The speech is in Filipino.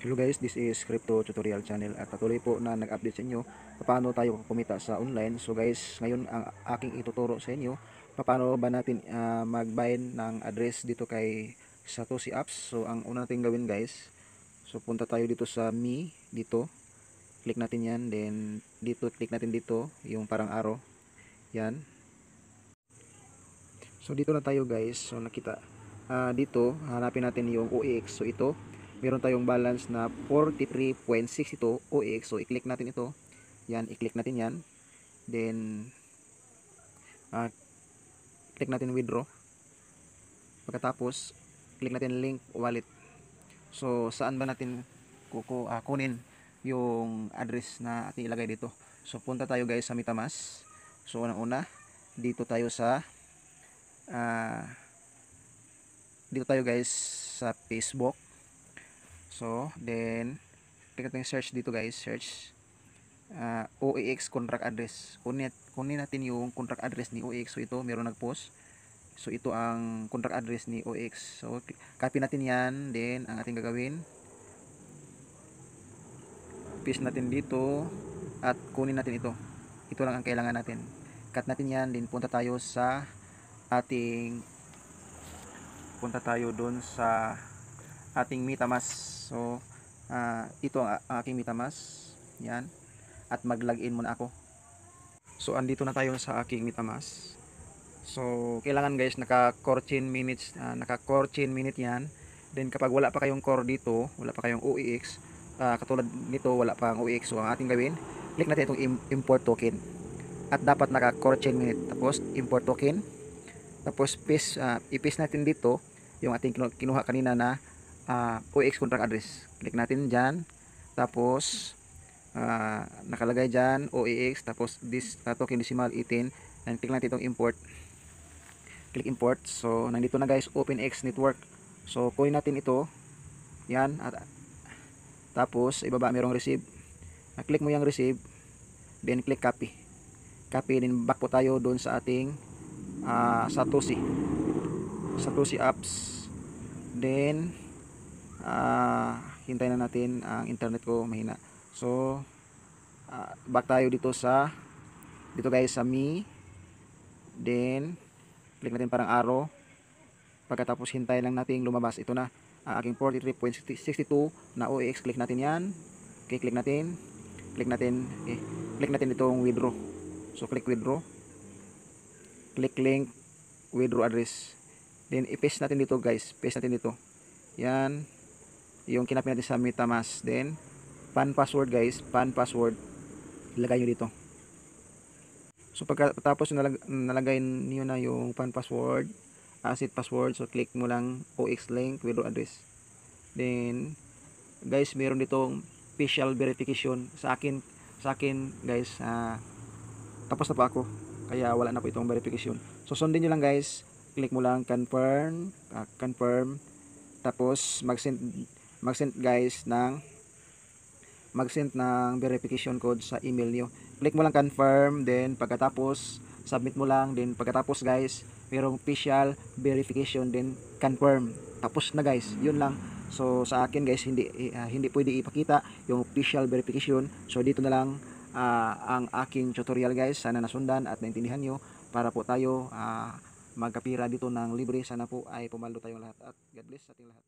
Hello guys, this is Crypto Tutorial Channel at patuloy po na nag-update sa inyo paano tayo kumita sa online. So guys, ngayon ang aking ituturo sa inyo paano ba natin mag-bind ng address dito kay Satoshi Apps. So ang una natin gawin guys, so punta tayo dito sa Me, dito. Click natin yan, then dito click natin dito, yung parang arrow. Yan. So dito na tayo guys. So nakita dito, hanapin natin yung OEX. So ito meron tayong balance na 43.6 ito OX. So i-click natin ito. Yan, i-click natin yan. Then click natin withdraw. Pagkatapos click natin link wallet. So saan ba natin kunin yung address na ating ilagay dito? So punta tayo guys sa MetaMask. So unang-una dito tayo sa dito tayo guys sa Facebook. So, then, click natin search dito guys, search OEX contract address. Kunin natin yung contract address ni OEX. So, ito, meron nag-post. So, ito ang contract address ni OEX. So, copy natin yan. Then, ang ating gagawin, paste natin dito at kunin natin ito. Ito lang ang kailangan natin. Cut natin yan. Then, punta tayo doon sa ating MetaMask. So ito ang aking MetaMask, yan, at mag-login muna ako. So andito na tayo sa aking MetaMask. So kailangan guys naka core chain minutes, yan. Then kapag wala pa kayong core dito, wala pa kayong OEX, katulad nito wala pa ang OEX, so ang ating gawin, click natin itong import token at dapat naka core chain minute, tapos import token, tapos i-paste natin dito yung ating kinuha kanina na OEX contract address. Click natin dyan, tapos nakalagay dyan OEX, tapos this token decimal 18, and click natin itong import. Click import. So nandito na guys, OpenX network. So kunin natin ito, yan, at tapos ibaba mayroong receive. Click mo yung receive, then click copy. Then back po tayo doon sa ating Satoshi Apps. Then hintayin na natin, ang internet ko mahina. So back tayo dito guys sa Me. Then click natin parang arrow. Pagkatapos hintayin lang natin lumabas. Ito na aking 43.62 na OEX. Click natin yan. Okay, click natin itong withdraw. So click withdraw, click link withdraw address, then i-paste natin dito guys, paste natin dito, yan yung kinapin natin sa MetaMask. Then pan password guys, ilagay nyo dito. So pagkatapos nalagay niyo na yung pan password, asset password, so click mo lang OX link withdraw address. Then guys, meron ditong facial verification sa akin guys. Tapos na pa ako, kaya wala na po itong verification. So sundin nyo lang guys, click mo lang confirm, tapos mag-send guys ng verification code sa email nyo. Click mo lang confirm, then pagkatapos submit mo lang, then pagkatapos guys mayroong facial verification, then confirm. Tapos na guys, yun lang. So sa akin guys, hindi pwede ipakita yung facial verification. So dito na lang ang aking tutorial guys. Sana nasundan at naintindihan nyo para po tayo magkapira dito ng libre. Sana po ay pumalo tayong lahat, at God bless sa ating lahat.